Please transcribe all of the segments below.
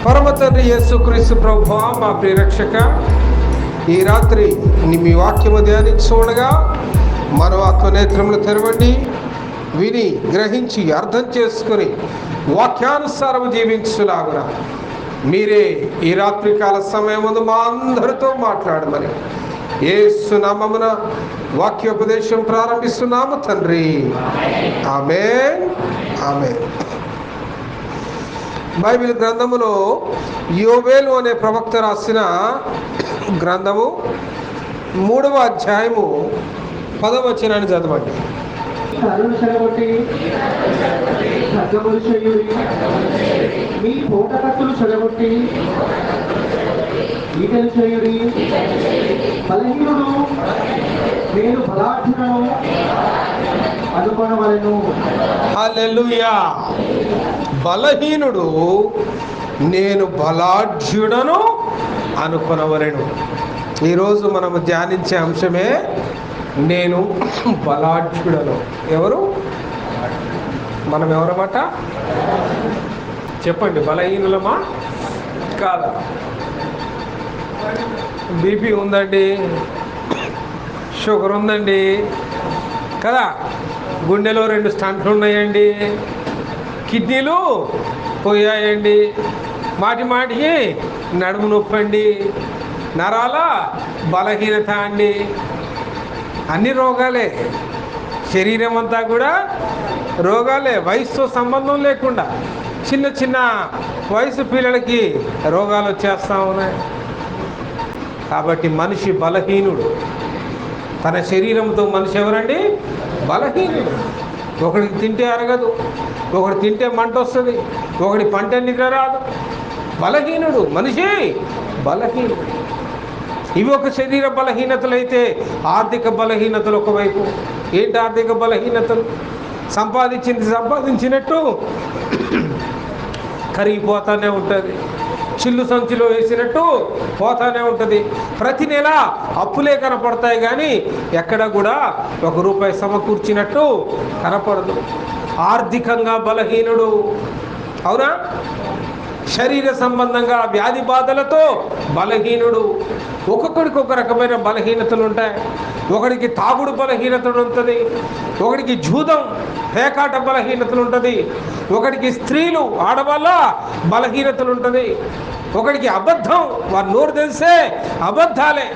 పరమ తండ్రి యేసుక్రీస్తు ప్రభువా, మా ప్రియరక్షక, ఈ రాత్రి మీ వాక్యము ధ్యానించుండగా మన ఆత్మనేత్రములు తెరవండి, విని గ్రహించి అర్థం చేసుకుని వాక్యానుసారం జీవించులాగున మీరే ఈ రాత్రికాల సమయం ముందు మా అందరితో మాట్లాడమని యేసు నామమున వాక్యోపదేశం ప్రారంభిస్తున్నాము తండ్రి. ఆమేన్, ఆమేన్. బైబిల్ గ్రంథములో యోవేలు అనే ప్రవక్త రాసిన గ్రంథము 3వ అధ్యాయము 10వ వచనాన్ని చదవండి. మీ పోటకత్తులు చెడగొట్టి ఈటలు చేయుడి. బలహీనుడు నేను బలాఢ్యుడను అనుకొనవలెను. హల్లెలూయా. బలహీనుడు నేను బలాఢ్యుడను అనుకొనవలెను. ఈరోజు మనము ధ్యానించే అంశమే నేను బలాఢ్యుడను. ఎవరు? మనం ఎవరమాట? చెప్పండి. బలహీనులమా కాదా? బీపీ ఉందండి, షుగర్ ఉందండి కదా, గుండెలో 2 స్టంట్లు ఉన్నాయండి, కిడ్నీలు పోయాయండి, మాటి మాటికి నడుము నొప్పండి, నరాల బలహీనత అండి, అన్ని రోగాలే. శరీరం అంతా కూడా రోగాలే, వయసుతో సంబంధం లేకుండా చిన్న చిన్న వయసు పిల్లలకి రోగాలు వచ్చేస్తూ ఉన్నాయి. కాబట్టి మనిషి బలహీనుడు. తన శరీరంతో మనిషి ఎవరండి? బలహీనుడు. ఒకడికి తింటే అరగదు, ఒకటి తింటే మంట వస్తుంది, ఒకటి పంట నిద్ర రాదు. బలహీనుడు మనిషి, బలహీనుడు. ఇవి ఒక శరీర బలహీనతలు అయితే, ఆర్థిక బలహీనతలు ఒకవైపు. ఏంటి ఆర్థిక బలహీనతలు? సంపాదించినట్టు కరిగిపోతానే ఉంటుంది, చిల్లు సంచిలో వేసినట్టు పోతానే ఉంటుంది. ప్రతి నెల అప్పులే కనపడతాయి కానీ ఎక్కడ కూడా ₹1 సమకూర్చినట్టు కనపడదు. ఆర్థికంగా బలహీనుడు. అవునా? శరీర సంబంధంగా వ్యాధి బాధలతో బలహీనుడు. ఒక్కొక్కడికి ఒక రకమైన బలహీనతలు ఉంటాయి. ఒకడికి తాగుడు బలహీనతలు ఉంటుంది, ఒకడికి జూదం పేకాట బలహీనతలు ఉంటుంది, ఒకడికి స్త్రీలు ఆడవాళ్ళ బలహీనతలు ఉంటుంది, ఒకడికి అబద్ధం, వారు నోరు తెలిసే అబద్ధాలే.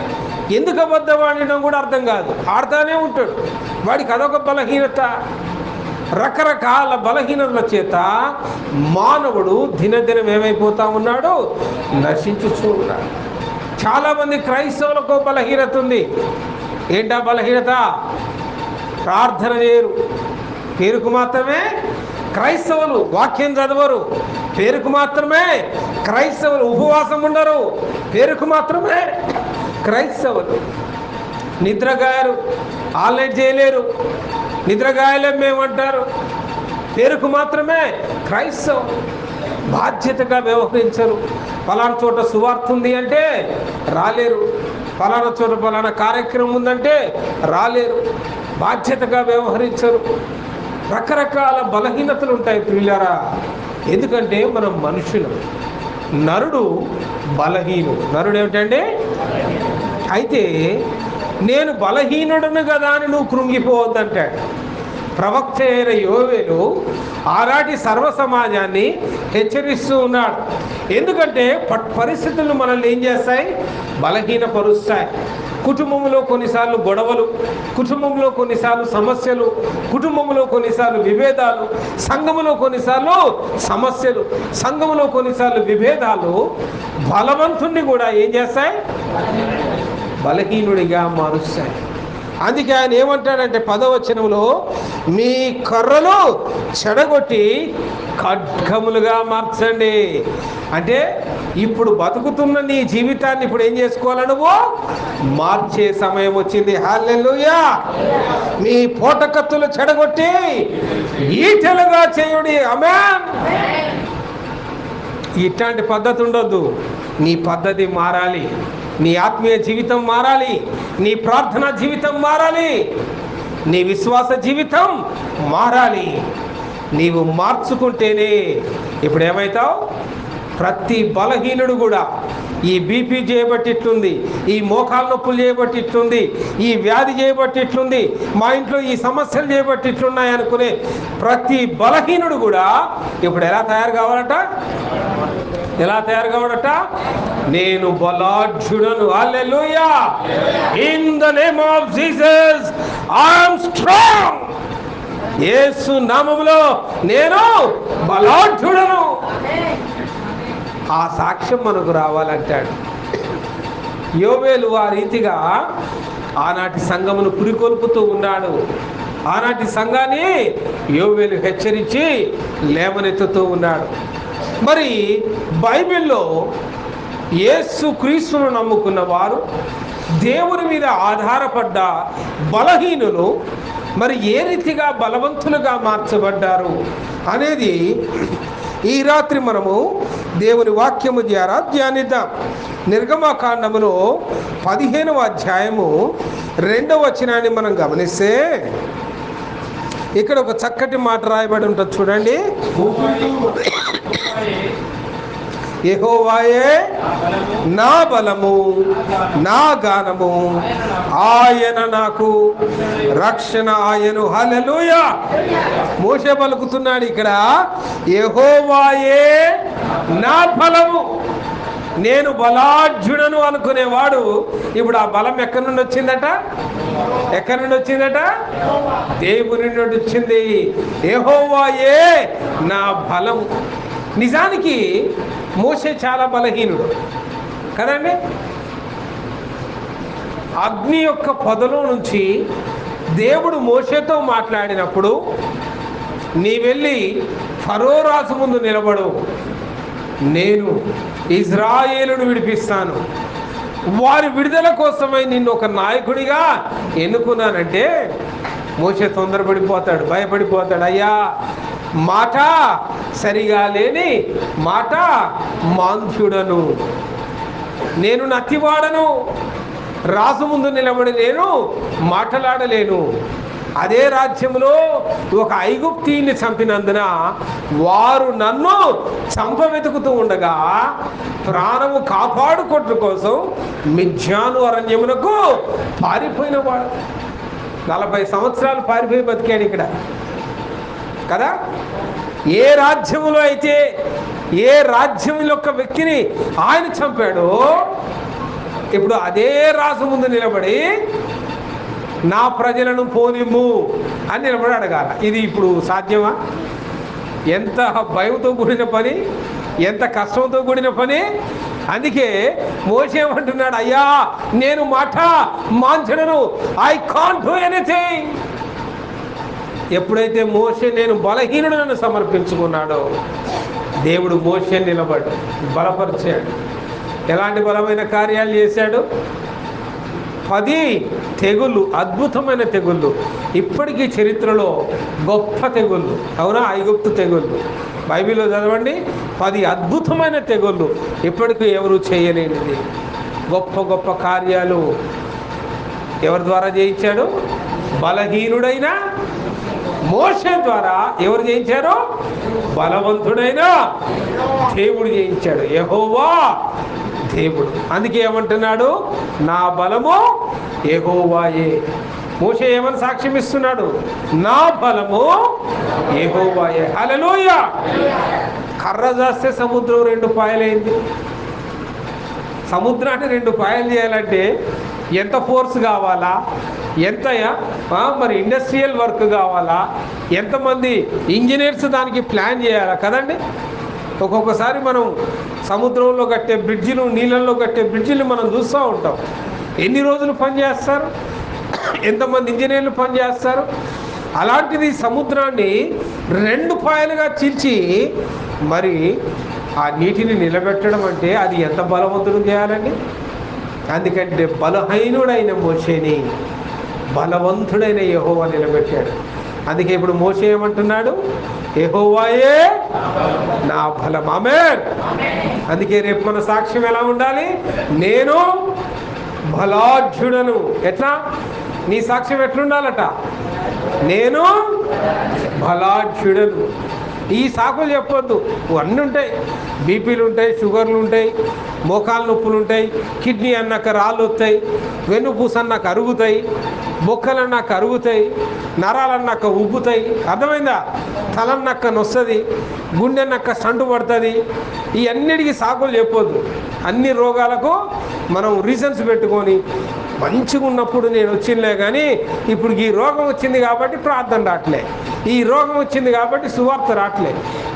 ఎందుకు అబద్ధం ఆడడం కూడా అర్థం కాదు, ఆడుతూనే ఉంటాడు. వాడికి అదొక బలహీనత. రకరకాల బలహీనతల చేత మానవుడు దినదినం ఏమైపోతా ఉన్నాడు? నశించుతూ ఉన్నాడు. చాలామంది క్రైస్తవులకు బలహీనత ఉంది. ఏంటా బలహీనత? ప్రార్థన చేయరు. పేరుకు మాత్రమే క్రైస్తవులు, వాక్యం చదవరు. పేరుకు మాత్రమే క్రైస్తవులు, ఉపవాసం ఉండరు. పేరుకు మాత్రమే క్రైస్తవులు. నిద్రగాయరు, ఆల్రెడీ చేయలేరు. నిద్రగాయలే మేమంటారు. పేరుకు మాత్రమే క్రైస్తవులు. బాధ్యతగా వ్యవహరించరు. ఫలానా చోట సువార్త ఉంది అంటే రాలేరు, ఫలానా చోట ఫలానా కార్యక్రమం ఉందంటే రాలేరు. బాధ్యతగా వ్యవహరించరు. రకరకాల బలహీనతలు ఉంటాయి ప్రియులారా. ఎందుకంటే మనం మనుషులు. నరుడు బలహీనుడు. నరుడు ఏమిటండి? అయితే నేను బలహీనుడను కదా అని నువ్వు కృంగిపోవద్దంటాడు ప్రవక్త అయిన యోవేలు. ఆనాటి సర్వ సమాజాన్ని హెచ్చరిస్తూ ఉన్నాడు. ఎందుకంటే పరిస్థితులు మనల్ని ఏం చేస్తాయి? బలహీనపరుస్తాయి. కుటుంబంలో కొన్నిసార్లు గొడవలు, కుటుంబంలో కొన్నిసార్లు సమస్యలు, కుటుంబంలో కొన్నిసార్లు విభేదాలు, సంఘములో కొన్నిసార్లు సమస్యలు, సంఘములో కొన్నిసార్లు విభేదాలు బలవంతుణ్ణి కూడా ఏం చేస్తాయి? బలహీనుడిగా మారుస్తాయి. అందుకే ఆయన ఏమంటాడంటే 10వ వచనంలో, మీ కర్రలు చెడగొట్టి ఖడ్గములుగా మార్చండి. అంటే ఇప్పుడు బతుకుతున్న నీ జీవితాన్ని ఇప్పుడు ఏం చేసుకోవాలి? నువ్వు మార్చే సమయం వచ్చింది. హల్లెలూయా. మీ పోటకత్తులు చెడగొట్టి ఈటెలుగా చేయుడి. ఆమేన్. ఇట్లాంటి పద్ధతి ఉండొద్దు. నీ పద్ధతి మారాలి. నీ ఆత్మీయ జీవితం మారాలి, నీ ప్రార్థనా జీవితం మారాలి, నీ విశ్వాస జీవితం మారాలి. నీవు మార్చుకుంటేనే ఇప్పుడు ఏమవుతావు? ప్రతి బలహీనుడు కూడా ఈ బీపీ చేయబట్టి ఇట్లుంది, ఈ మోకాలు నొప్పులు చేయబట్టి ఇట్లుంది, ఈ వ్యాధి చేయబట్టి ఇట్లుంది, మా ఇంట్లో ఈ సమస్యలు చేయబట్టి ఇట్లున్నాయి అనుకునే ప్రతి బలహీనుడు కూడా ఇప్పుడు ఎలా తయారు కావాలట? ఎలా తయారు కావాలట? నేను బలాఢ్యుడను. Hallelujah! In the name of Jesus I am strong. యేసు నామములో నేను బలాఢ్యుడను. ఆ సాక్ష్యం మనకు రావాలంటాడు. యోవేలు ఆ రీతిగా ఆనాటి సంఘమును పురికొల్పుతూ ఉన్నాడు. ఆనాటి సంఘాన్ని యోవేలు హెచ్చరించి లేవనెత్తుతూ ఉన్నాడు. మరి బైబిల్లో యేసు క్రీస్తును నమ్ముకున్న వారు, దేవుని మీద ఆధారపడ్డ బలహీనులు మరి ఏ రీతిగా బలవంతులుగా మార్చబడ్డారు అనేది ఈ రాత్రి మనము దేవుని వాక్యము ద్వారా ధ్యానిద్దాం. నిర్గమకాండములో 15వ అధ్యాయము 2వ వచనాన్ని మనం గమనిస్తే ఇక్కడ ఒక చక్కటి మాట రాయబడి ఉంటుంది చూడండి. యెహోవాయే నా బలము, నా గానము, ఆయన నాకు రక్షణ ఆయను. హల్లెలూయా! మోషే పలుకుతున్నాడు ఇక్కడ, యెహోవాయే నా బలము. నేను బలాఢ్యుడను అనుకునేవాడు ఇప్పుడు ఆ బలం ఎక్కడి నుండి వచ్చిందట? ఎక్కడి నుండి వచ్చిందట? దేవుని నుండి వచ్చింది. యెహోవాయే నా బలము. నిజానికి మోషే చాలా బలహీనుడు కదండి. అగ్ని యొక్క పొదలో నుంచి దేవుడు మోషేతో మాట్లాడినప్పుడు, నీ వెళ్ళి ఫరో రాజు ముందు నిలబడు, నేను ఇజ్రాయేలును విడిపిస్తాను, వారి విడుదల కోసమై నిన్ను ఒక నాయకుడిగా ఎన్నుకున్నానంటే మోషే తొందరపడిపోతాడు, భయపడిపోతాడు. అయ్యా, మాట సరిగా లేని మాట మాంద్యుడను, నేను నత్తివాడను, రాజు ముందు నిలబడి నేను మాట్లాడలేను. అదే రాజ్యంలో ఒక ఐగుప్తీయుని చంపినందున వారు నన్ను చంపవెతుకుతూ ఉండగా ప్రాణము కాపాడుకోవడం కోసం మిద్యాను అరణ్యమునకు పారిపోయిన వాడు. 40 సంవత్సరాలు పారిపోయి బతికాడు ఇక్కడ కదా. ఏ రాజ్యములో అయితే ఏ రాజ్యం యొక్క వ్యక్తిని ఆయన చంపాడో ఇప్పుడు అదే రాజు ముందు నిలబడి నా ప్రజలను పోనిమ్ము అని నిలబడి అడగాల. ఇది ఇప్పుడు సాధ్యమా? ఎంత భయంతో కూడిన పని, ఎంత కష్టంతో కూడిన పని. అందుకే మోషే ఏమంటున్నాడు, అయ్యా నేను మాట మాంచడను, ఐ కాంట్ డూ ఎనీథింగ్. ఎప్పుడైతే మోషే నేను బలహీనుడను సమర్పించుకున్నాడో దేవుడు మోషే నిలబడి బలపరిచాడు. ఎలాంటి బలమైన కార్యాలు చేశాడు? 10 తెగుళ్ళు, అద్భుతమైన తెగుళ్ళు. ఇప్పటికీ చరిత్రలో గొప్ప తెగుళ్ళు. అవునా? ఐగుప్తు తెగుళ్ళు బైబిల్లో చదవండి. 10 అద్భుతమైన తెగుళ్ళు, ఇప్పటికీ ఎవరు చేయలేనిది. గొప్ప గొప్ప కార్యాలు ఎవరి ద్వారా చేయించాడు? బలహీనుడైన మోషే ద్వారా. ఎవరు చేయించారు? బలవంతుడైన దేవుడు చేయించాడు, యెహోవా దేవుడు. అందుకే ఏమంటున్నాడు? నా బలము యెహోవాయే. మోషే ఏమని సాక్ష్యం ఇస్తున్నాడు? నా బలము యెహోవాయే. హల్లెలూయా! కర్ర చేస్తే సముద్రం 2 పాయలైంది. సముద్రాన్ని 2 పాయలు చేయాలంటే ఎంత ఫోర్స్ కావాలా? ఎంత మరి ఇండస్ట్రియల్ వర్క్ కావాలా? ఎంతమంది ఇంజనీర్స్ దానికి ప్లాన్ చేయాలా కదండి. ఒక్కొక్కసారి మనం సముద్రంలో కట్టే బ్రిడ్జిలు, నీళ్ళల్లో కట్టే బ్రిడ్జిలు మనం చూస్తూ ఉంటాం. ఎన్ని రోజులు పనిచేస్తారు? ఎంతమంది ఇంజనీర్లు పనిచేస్తారు? అలాంటిది సముద్రాన్ని 2 పాయలుగా చీల్చి మరి ఆ నీటిని నిలబెట్టడం అంటే అది ఎంత బలవంతుడు చేయాలండి. అందుకంటే బలహీనుడైన మోషేని బలవంతుడైన యెహోవా నిలబెట్టాడు. అందుకే ఇప్పుడు మోషే ఏమంటున్నాడు? యెహోవాయే నా బలం. ఆమేన్. అందుకే రేపు మన సాక్ష్యం ఎలా ఉండాలి? నేను బలాఢ్యుడను. ఎట్లా? నీ సాక్ష్యం ఎట్లుండాలట? నేను బలాఢ్యుడను. ఈ సాకులు చెప్పొద్దు. అన్నీ ఉంటాయి, బీపీలు ఉంటాయి, షుగర్లు ఉంటాయి, మోకాలు నొప్పులు ఉంటాయి, కిడ్నీ అన్నాక రాళ్ళు వస్తాయి, వెన్నుపూస అన్నాక అరుగుతాయి, బొక్కలు అన్నాక అరుగుతాయి, నరాలు అన్నాక ఉబ్బుతాయి. అర్థమైందా? తలన్నాక నొస్తుంది, గుండె అన్నాక సంటు పడుతుంది. ఈ అన్నిటికీ సాకులు చెప్పొద్దు. అన్ని రోగాలకు మనం రీజన్స్ పెట్టుకొని మంచిగా ఉన్నప్పుడు నేను వచ్చిందిలే, కానీ ఇప్పుడు ఈ రోగం వచ్చింది కాబట్టి ప్రార్థన రావట్లే, ఈ రోగం వచ్చింది కాబట్టి సువార్త రావట్లే.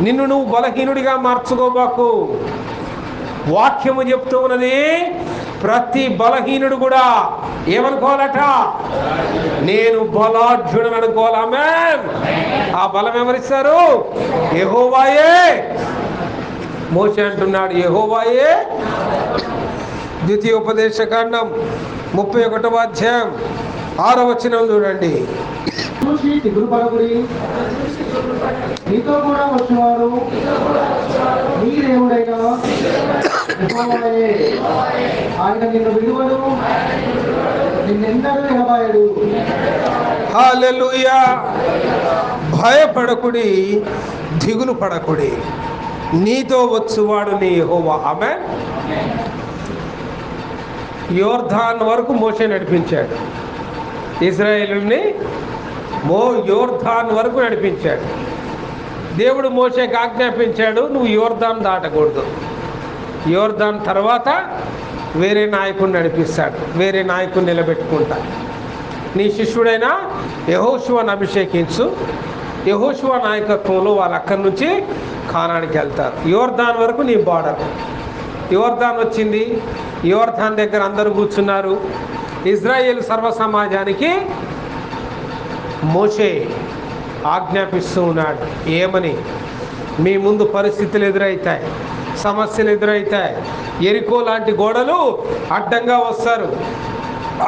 నిన్ను నువ్వు బలహీనుడిగా మార్చుకోబాకు. వాక్యము చెప్తూ ఉన్నది, ప్రతి బలహీనుడు కూడా ఏమనుకోవాలట? నేను బలాఢ్యుడని అనుకోవాలి. ఆమేన్. ఆ బలం ఎవరిస్తారు? యెహోవాయే. మోషే అంటున్నాడు, యెహోవాయే. ద్వితీయోపదేశకాండం 31వ అధ్యాయం 6వ వచనం చూడండి. చూసి దిగులు పడకుడి, నీతో కూడా వచ్చేవాడు నీ దేవుడైన యెహోవాయే. ఆయన నిన్ను విడువడు, నిన్నెన్నడూ ఎడబాయడు. హల్లెలూయా. భయపడకుడి, దిగులు పడకుడి, నీతో వచ్చువాడు నీ యెహోవా. ఆమేన్. యోర్దాన్ వరకు మోషే నడిపించాడు ఇశ్రాయేలుని. యోర్దాన్ వరకు నడిపించాడు. దేవుడు మోషేకి ఆజ్ఞాపించాడు, నువ్వు యోర్దాన్ దాటకూడదు. యోర్దాన్ తర్వాత వేరే నాయకుడిని నడిపిస్తాడు, వేరే నాయకుడిని నిలబెట్టుకుంటా. నీ శిష్యుడైన యెహోషువను అభిషేకించు. యెహోషువ నాయకత్వంలో వాళ్ళు అక్కడి నుంచి కానానికి వెళ్తారు. యోర్దాన్ వరకు నీ బార్డర్. యోర్దాన్ వచ్చింది, యోర్దాన్ దగ్గర అందరూ కూర్చున్నారు. ఇజ్రాయేల్ సర్వ సమాజానికి మోషే ఆజ్ఞాపిస్తూ ఉన్నాడు, ఏమని? మీ ముందు పరిస్థితులు ఎదురవుతాయి, సమస్యలు ఎదురవుతాయి, ఎరికో లాంటి గోడలు అడ్డంగా వస్తారు,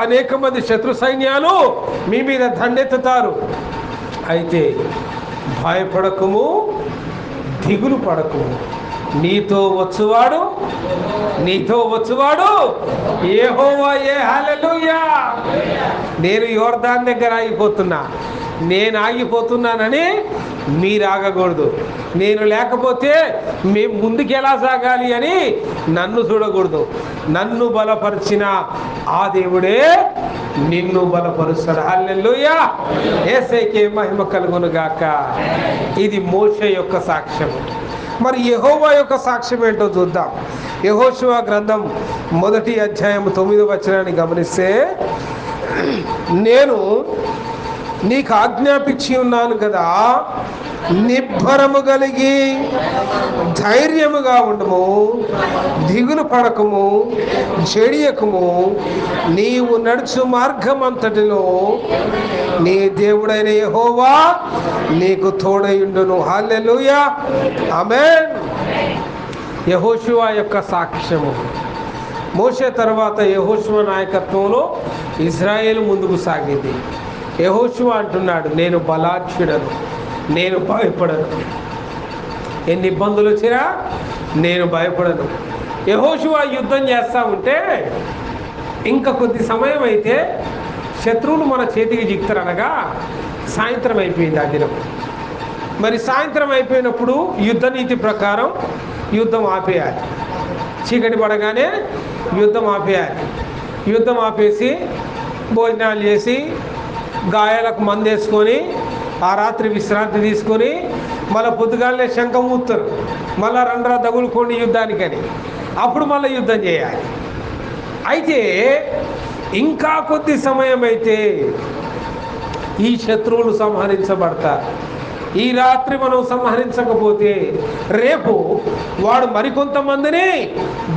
అనేక మంది శత్రు సైన్యాలు మీ మీద దండెత్తుతారు. అయితే భయపడకము, దిగులు పడకము, నీతో వచ్చువాడు యెహోవాయే. హల్లెలూయా. నేను యోర్దాన్ దగ్గర ఆగిపోతున్నా, నేను ఆగిపోతున్నానని మీరు ఆగకూడదు. నేను లేకపోతే మేము ముందుకు ఎలా సాగాలి అని నన్ను చూడకూడదు. నన్ను బలపరిచిన ఆ దేవుడే నిన్ను బలపరుస్తాడు. హల్లెలూయా. యేసయ్యకే మహిమ కలుగును గాక. ఇది మోషే యొక్క సాక్ష్యము. మరి యెహోవా యొక్క సాక్ష్యం ఏంటో చూద్దాం. యెహోషువ గ్రంథం 1వ అధ్యాయం 9వ వచనాన్ని గమనిస్తే, నేను నీకు ఆజ్ఞాపించి ఉన్నాను కదా, నిబ్బరము కలిగి ధైర్యముగా ఉండము, దిగులు పడకము, చెడియకము. నీవు నడుచు మార్గం అంతటిలో నీ దేవుడైన యెహోవా నీకు తోడయుండును. హల్లెలూయా. ఆమేన్. యెహోషువ యొక్క సాక్ష్యము. మోషే తర్వాత యెహోషువ నాయకత్వంలో ఇజ్రాయేలు ముందుకు సాగింది. యెహోషువ అంటున్నాడు, నేను బలాఢ్యుడను, నేను భయపడను. ఎన్ని ఇబ్బందులు వచ్చినా నేను భయపడను. యెహోషువ యుద్ధం చేస్తూ ఉంటే ఇంకా కొద్ది సమయం అయితే శత్రువులు మన చేతికి జిక్తారనగా సాయంత్రం అయిపోయింది ఆ దినం. మరి సాయంత్రం అయిపోయినప్పుడు యుద్ధ నీతి ప్రకారం యుద్ధం ఆపేయాలి. చీకటి పడగానే యుద్ధం ఆపేయాలి. యుద్ధం ఆపేసి భోజనాలు చేసి గాయాలకు మందేసుకొని ఆ రాత్రి విశ్రాంతి తీసుకొని మళ్ళీ పొద్దుగాలనే శంఖం ఊస్తారు, మళ్ళీ రండ్రా తగులుకోండి యుద్ధానికని. అప్పుడు మళ్ళీ యుద్ధం చేయాలి. అయితే ఇంకా కొద్ది సమయం అయితే ఈ శత్రువులు సంహరించబడతారు. ఈ రాత్రి మనం సంహరించకపోతే రేపు వాడు మరికొంతమందిని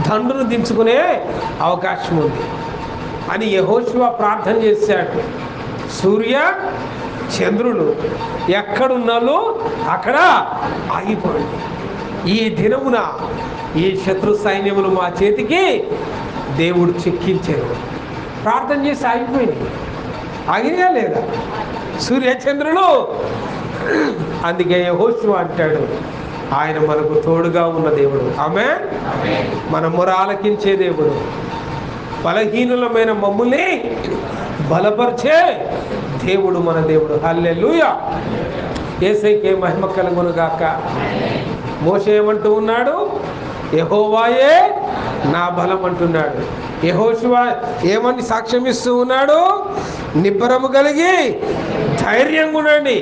దండును దించుకునే అవకాశం ఉంది అని యెహోషువ ప్రార్థన చేశాడు. సూర్య చంద్రులు ఎక్కడున్నాలో అక్కడ ఆగిపోండి. ఈ దినమున ఈ శత్రు సైన్యములు మా చేతికి దేవుడు చిక్కించారు. ప్రార్థన చేసి ఆగిపోయింది. ఆగినా లేదా సూర్యచంద్రులు? అందుకే యెహోషువ అంటాడు, ఆయన మనకు తోడుగా ఉన్న దేవుడు. ఆమేన్. మన మొర ఆలకించే దేవుడు, బలహీనులమైన మమ్ముల్ని బలపరిచే దేవుడు మన దేవుడు. హల్లెలూయా. యేసయ్యకే మహిమ కలుగును గాక. మోషే ఏమంటూ ఉన్నాడు? యెహోవాయే నా బలం అంటున్నాడు. యెహోషువ ఏమని సాక్ష్యం ఇస్తూ ఉన్నాడు? నిబ్బరము కలిగి ధైర్యంగా ఉండండి,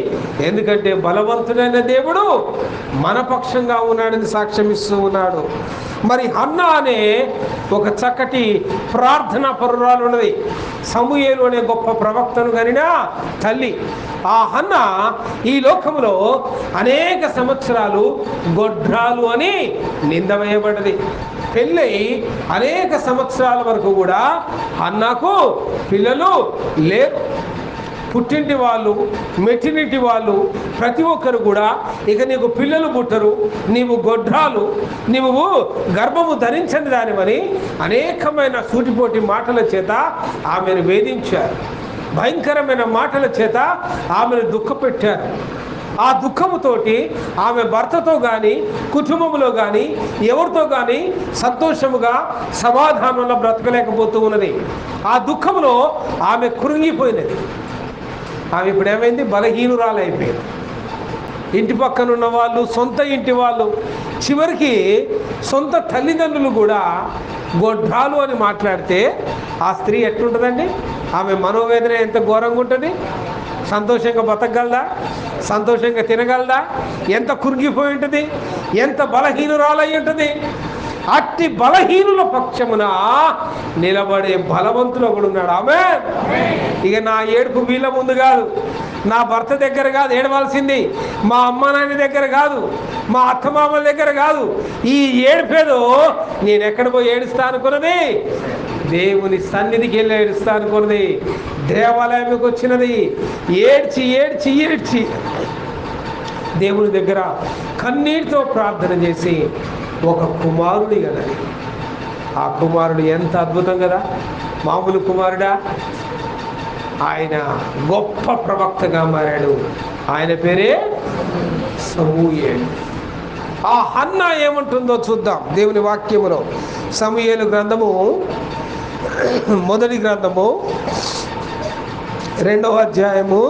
ఎందుకంటే బలవంతుడైన దేవుడు మన పక్షంగా ఉన్నాడని సాక్ష్యం ఇస్తూ ఉన్నాడు. మరి హన్నా అనే ఒక చక్కటి ప్రార్థనా పరురాలు ఉన్నది. సమూయేలు అనే గొప్ప ప్రవక్తను కనిన తల్లి. ఆ హన్నా ఈ లోకములో అనేక సంవత్సరాలు గొడ్రాలు అని నింద వేయబడ్డది. పెళ్ళై అనేక సంవత్సరాల వరకు కూడా హన్నాకు పిల్లలు లేరు. పుట్టింటి వాళ్ళు, మెట్టినింటి వాళ్ళు ప్రతి ఒక్కరు కూడా ఇక నీకు పిల్లలు పుట్టరు, నీవు గొడ్రాలు, నీవు గర్భము ధరించని దానివని అనేకమైన సూటిపోటి మాటల చేత ఆమెను వేధించారు. భయంకరమైన మాటల చేత ఆమెను దుఃఖపెట్టారు. ఆ దుఃఖముతోటి ఆమె భర్తతో కానీ కుటుంబంలో కానీ ఎవరితో కానీ సంతోషముగా సమాధానంలో బ్రతకలేకపోతూ ఉన్నది. ఆ దుఃఖంలో ఆమె కృంగిపోయినది. ఆమె ఇప్పుడు ఏమైంది? బలహీనురాలైపోయింది. ఇంటి పక్కన ఉన్న వాళ్ళు, సొంత ఇంటి వాళ్ళు, చివరికి సొంత తల్లిదండ్రులు కూడా గొడ్రాలు అని మాట్లాడితే ఆ స్త్రీ ఎట్లుంటుందండి? ఆమె మనోవేదన ఎంత ఘోరంగా ఉంటుంది? సంతోషంగా బతకగలదా? సంతోషంగా తినగలదా? ఎంత కురిగిపోయి ఉంటుంది? ఎంత బలహీనురాలై ఉంటుంది? అట్టి బలహీనుల పక్షమున నిలబడే బలవంతులు ఒకడు ఉన్నాడు. ఆమె ఇక నా ఏడుపు వీళ్ళ ముందు కాదు, నా భర్త దగ్గర కాదు ఏడవలసింది, మా అమ్మ నాయన దగ్గర కాదు, మా అత్తమామల దగ్గర కాదు. ఈ ఏడుపేదో నేను ఎక్కడ పోయి ఏడుస్తా అనుకున్నది? దేవుని సన్నిధికి వెళ్ళి ఏడుస్తా అనుకున్నది. దేవాలయంకి వచ్చినది. ఏడ్చి ఏడ్చి ఏడ్చి దేవుని దగ్గర కన్నీటితో ప్రార్థన చేసి ఒక కుమారుడి కదా. ఆ కుమారుడు ఎంత అద్భుతం కదా! మామూలు కుమారుడా? ఆయన గొప్ప ప్రవక్తగా మారాడు. ఆయన పేరే సమూయేలు. ఆ హన్నా ఏమంటుందో చూద్దాం దేవుని వాక్యములో. సమూయేలు గ్రంథము మొదటి గ్రంథము 2వ అధ్యాయము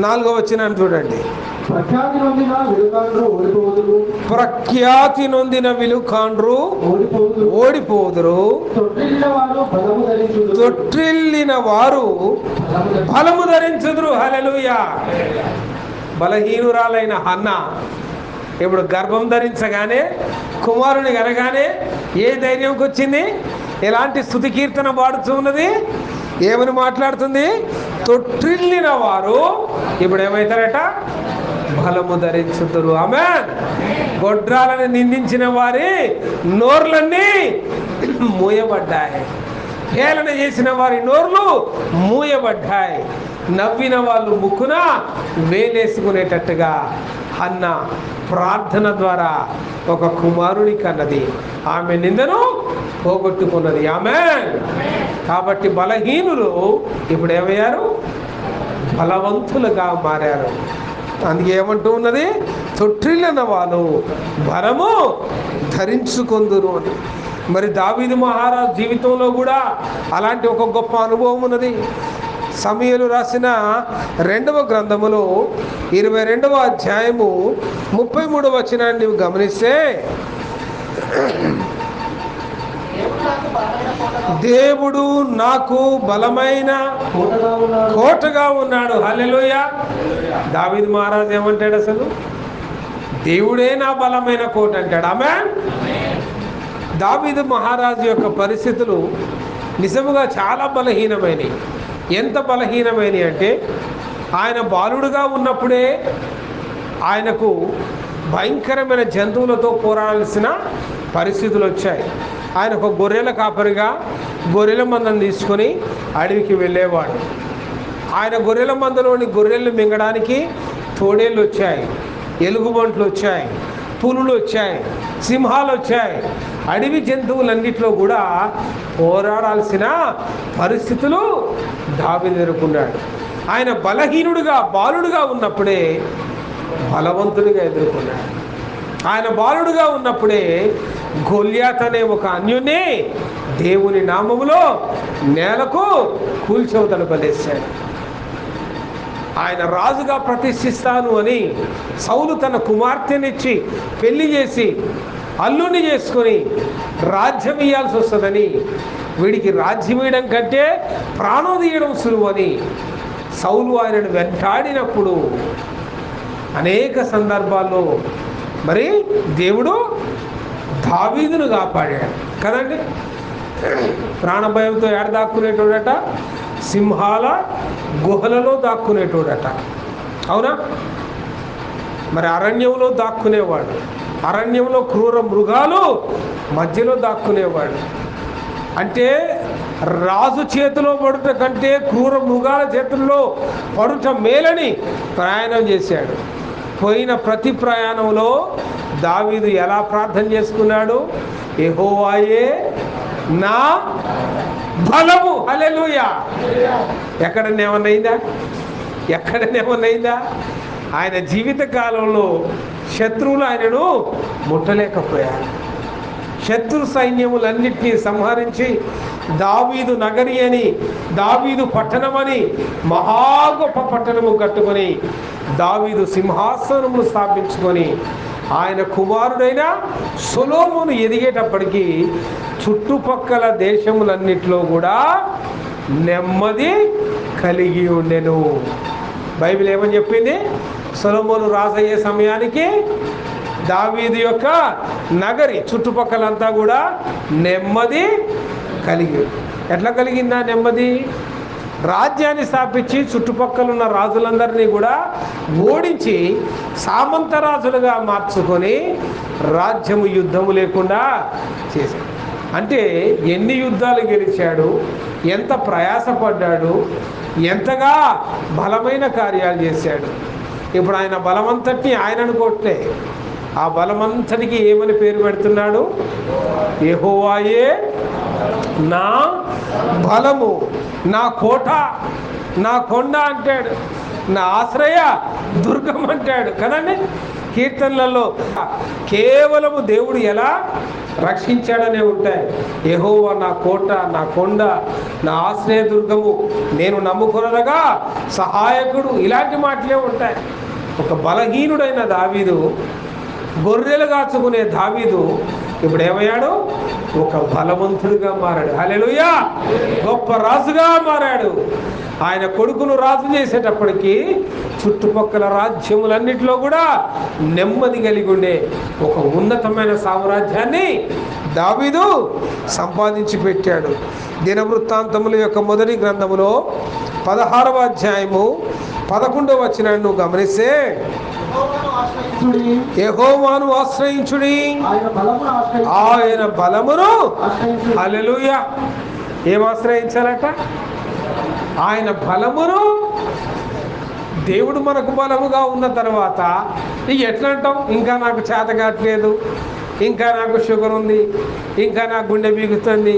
4వ వచనాన్ని చూడండి. ప్రఖ్యాతి నొందిన విలుకాండ్రు ఓడిపోదురు, తొట్టిల్లిన వారు బలము ధరించుదురు. హల్లెలూయా. బలహీనురాలైన హన్నా ఇప్పుడు గర్భం ధరించగానే, కుమారుని కనగానే ఏ ధైర్యంకి వచ్చింది? ఎలాంటి స్తుతి కీర్తన పాడుతూ ఉన్నది? ఏమని మాట్లాడుతుంది? తొట్టిల్లిన వారు ఇప్పుడు ఏమవుతారట? బలము ధరించుదురు. ఆమేన్. గొడ్రాలను నిందించిన వారి నోర్లన్నీ మూయబడ్డాయి. హేళన చేసిన వారి నోర్లు మూయబడ్డాయి. నవ్విన వాళ్ళు ముక్కున వేలేసుకునేటట్టుగా హన్నా ప్రార్థన ద్వారా ఒక కుమారుని కన్నది. ఆమె నిందను పోగొట్టుకున్నది. ఆమేన్. కాబట్టి బలహీనులు ఇప్పుడు ఏమయ్యారు? బలవంతులుగా మారారు. అందుకే ఏమంటూ ఉన్నది? తొట్టిల్లిన వాళ్ళు బలము ధరించుకొందురు అని. మరి దావీదు మహారాజు జీవితంలో కూడా అలాంటి ఒక గొప్ప అనుభవం ఉన్నది. సమూయేలు రాసిన 2వ గ్రంథములో 22వ అధ్యాయము 33వ వచనాన్ని నీవు గమనిస్తే, దేవుడు నాకు బలమైన కోటగా ఉన్నాడు. హల్లెలూయా. దావీదు మహారాజు ఏమంటాడు? అసలు దేవుడే నా బలమైన కోట అంటాడు. ఆమేన్. దావీదు మహారాజు యొక్క పరిస్థితులు నిజముగా చాలా బలహీనమైనవి. ఎంత బలహీనమైనవి అంటే, ఆయన బాలుడుగా ఉన్నప్పుడే ఆయనకు భయంకరమైన జంతువులతో పోరాడాల్సిన పరిస్థితులు వచ్చాయి. ఆయన ఒక గొర్రెల కాపరిగా గొర్రెల మందను తీసుకొని అడవికి వెళ్ళేవాడు. ఆయన గొర్రెల మందలోని గొర్రెలను మింగడానికి తోడేళ్ళు వచ్చాయి, ఎలుగుబంట్లు వచ్చాయి, పులులు వచ్చాయి, సింహాలు వచ్చాయి. అడవి జంతువులన్నిటిలో కూడా పోరాడాల్సిన పరిస్థితులు దావీదు ఎదుర్కొన్నాడు. ఆయన బలహీనుడుగా బాలుడుగా ఉన్నప్పుడే బలవంతుడిగా ఎదుర్కొన్నాడు. ఆయన బాలుడుగా ఉన్నప్పుడే గొల్యాత్ అనే ఒక అన్యుని దేవుని నామములో నేలకు కూల్చవతలు పలేశాడు. ఆయన రాజుగా ప్రతిష్ఠిస్తాను అని సౌలు తన కుమార్తెనిచ్చి పెళ్లి చేసి అల్లుని చేసుకొని రాజ్యం ఇవ్వాల్సి వస్తుందని, వీడికి రాజ్యం ఇవ్వడం కంటే ప్రాణం తీయడం సులువు అని సౌలు ఆయనను వెంటాడినప్పుడు అనేక సందర్భాల్లో మరి దేవుడు దావీదును కాపాడాడు కదండి. ప్రాణభయంతో ఏడ దాక్కునేటోడట, సింహాల గుహలలో దాక్కునేటోడట, అవునా? మరి అరణ్యంలో దాక్కునేవాడు, అరణ్యంలో క్రూర మృగాలు మధ్యలో దాక్కునేవాడు. అంటే రాజు చేతిలో పడుట కంటే క్రూర మృగాల చేతుల్లో పడుట మేలని ప్రయాణం చేశాడు. పోయిన ప్రతి ప్రయాణంలో దావీదు ఎలా ప్రార్థన చేసుకున్నాడు? యెహోవాయే నా బలము. హల్లెలూయా. ఎక్కడనేమన్నైందా? ఎక్కడనేమన్నైందా? ఆయన జీవిత కాలంలో శత్రువులు ఆయనను ముట్టలేకపోయారు. శత్రు సైన్యములన్నింటినీ సంహరించి దావీదు నగరి అని, దావీదు పట్టణమని మహా గొప్ప పట్టణము కట్టుకొని దావీదు సింహాసనమును స్థాపించుకొని ఆయన కుమారుడైన సొలొమోను ఎదిగేటప్పటికీ చుట్టుపక్కల దేశములన్నిటిలో కూడా నెమ్మది కలిగి ఉండెను. బైబిల్ ఏమని చెప్పింది? సొలొమోను రాజు అయ్యే సమయానికి దావీదు యొక్క నగరి చుట్టుపక్కలంతా కూడా నెమ్మది కలిగి. ఎట్లా కలిగిందా నెమ్మది? రాజ్యాన్ని స్థాపించి చుట్టుపక్కల ఉన్న రాజులందరినీ కూడా ఓడించి సామంత రాజులుగా మార్చుకొని రాజ్యము యుద్ధము లేకుండా చేశాడు. అంటే ఎన్ని యుద్ధాలు గెలిచాడు, ఎంత ప్రయాసపడ్డాడు, ఎంతగా బలమైన కార్యాలు చేశాడు. ఇప్పుడు ఆయన బలమంతటిని ఆయన అనుకోవట్లే, ఆ బలమంతటికి ఏమని పేరు పెడుతున్నాడు? యెహోవాయే నా బలము, నా కోట, నా కొండ అంటాడు, నా ఆశ్రయ దుర్గం అంటాడు కదండి. కీర్తనలలో కేవలము దేవుడు ఎలా రక్షించాడనే ఉంటాయి. యెహోవా నా కోట, నా కొండ, నా ఆశ్రయ దుర్గము, నేను నమ్ముకొనగా సహాయకుడు, ఇలాంటి మాటలే ఉంటాయి. ఒక బలహీనుడైన దావీదు, గొర్రెలు కాచుకునే దావీదు ఇప్పుడు ఏమయ్యాడు? ఒక బలవంతుడిగా మారాడు. హల్లెలూయా. గొప్ప రాజుగా మారాడు. ఆయన కొడుకును రాజు చేసేటప్పటికీ చుట్టుపక్కల రాజ్యములన్నిటిలో కూడా నెమ్మది కలిగి ఉండే ఒక ఉన్నతమైన సామ్రాజ్యాన్ని దావీదు సంపాదించి పెట్టాడు. దినవృత్తాంతముల యొక్క మొదటి గ్రంథములో 16వ అధ్యాయము 11వ వచనాన్ని నువ్వు గమనిస్తే, యెహోవాను ఆశ్రయించుడి, ఆయన బలమును. హల్లెలూయా. ఏం ఆశ్రయించాలట? ఆయన బలమును. దేవుడు మనకు బలముగా ఉన్న తర్వాత ఇక ఎట్లా అంటాం? ఇంకా నాకు చేత కావట్లేదు, ఇంకా నాకు షుగర్ ఉంది, ఇంకా నాకు గుండె బీగుతుంది,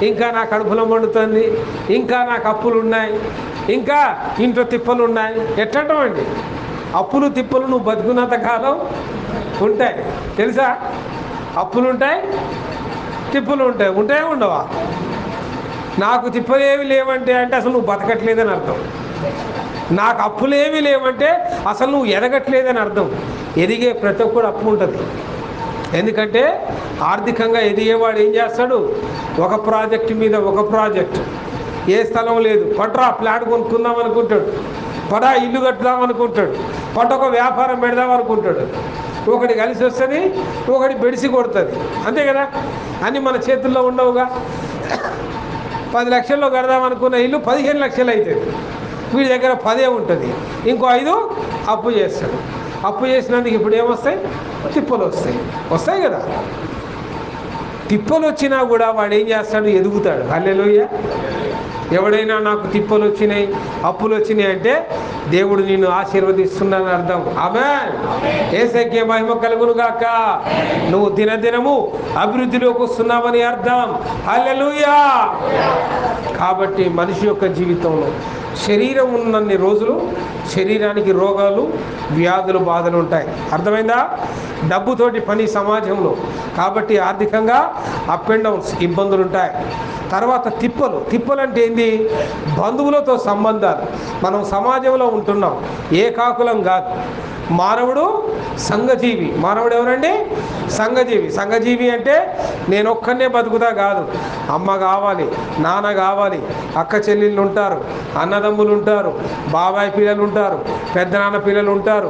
ఇంకా నా కడుపులో మండుతుంది, ఇంకా నాకు అప్పులు ఉన్నాయి, ఇంకా ఇంట్లో తిప్పలు ఉన్నాయి. ఎట్టంటామండి? అప్పులు తిప్పలు నువ్వు బతుకున్నంత కాలం ఉంటాయి, తెలుసా? అప్పులు ఉంటాయి, తిప్పులు ఉంటాయి. ఉంటాయా ఉండవా? నాకు తిప్పలేవి లేవంటే అంటే అసలు నువ్వు బతకట్లేదని అర్థం. నాకు అప్పులేవి లేవంటే అసలు నువ్వు ఎదగట్లేదని అర్థం. ఎదిగే ప్రతి ఒక్కడు అప్పు ఉంటుంది. ఎందుకంటే ఆర్థికంగా ఎదిగేవాడు ఏం చేస్తాడు? ఒక ప్రాజెక్టు మీద ఒక ప్రాజెక్టు, ఏ స్థలం లేదు, పట్రా ఫ్లాట్ కొనుక్కుందాం అనుకుంటాడు, పడా ఇల్లు కట్టుదాం అనుకుంటాడు, పట్టొక వ్యాపారం పెడదాం అనుకుంటాడు. ఒకటి కలిసి వస్తుంది, ఒకటి బెడిసి కొడుతుంది, అంతే కదా. అన్నీ మన చేతుల్లో ఉండవుగా. 10 లక్షల్లో కడదాం అనుకున్న ఇల్లు 15 లక్షలు అవుతుంది. వీడి దగ్గర 10 ఉంటుంది, ఇంకో 5 అప్పు చేస్తాడు. అప్పు చేసినందుకు ఇప్పుడు ఏమొస్తాయి? తిప్పలు వస్తాయి కదా. తిప్పలు వచ్చినా కూడా వాడు ఏం చేస్తాడు? ఎదుగుతాడు. హల్లెలూయా. ఎవడైనా నాకు తిప్పలు వచ్చినాయి, అప్పులు వచ్చినాయి అంటే దేవుడు నిన్ను ఆశీర్వదిస్తున్నానని అర్థం. ఆమేన్. యేసుకే మహిమ కలుగును గాక. నువ్వు దినదినము అభివృద్ధిలోకి వస్తున్నావని అర్థం. హల్లెలూయా. కాబట్టి మనిషి యొక్క జీవితంలో శరీరం ఉన్నన్ని రోజులు శరీరానికి రోగాలు, వ్యాధులు, బాధలు ఉంటాయి. అర్థమైందా? డబ్బుతోటి పని సమాజంలో. కాబట్టి ఆర్థికంగా అప్ అండ్ డౌన్స్, ఇబ్బందులు ఉంటాయి. తర్వాత తిప్పలు అంటే ఏంది? బంధువులతో సంబంధాలు. మనం సమాజంలో ఉంటున్నాం, ఏకాకులం కాదు. మానవుడు సంఘజీవి. మానవుడు ఎవరండి? సంఘజీవి. సంఘజీవి అంటే నేను ఒక్కనే బతుకుతా కాదు, అమ్మ కావాలి, నాన్న కావాలి, అక్క చెల్లెళ్ళు ఉంటారు, అన్నదమ్ములు ఉంటారు, బాబాయ్ పిల్లలు ఉంటారు, పెద్దనాన్న పిల్లలు ఉంటారు,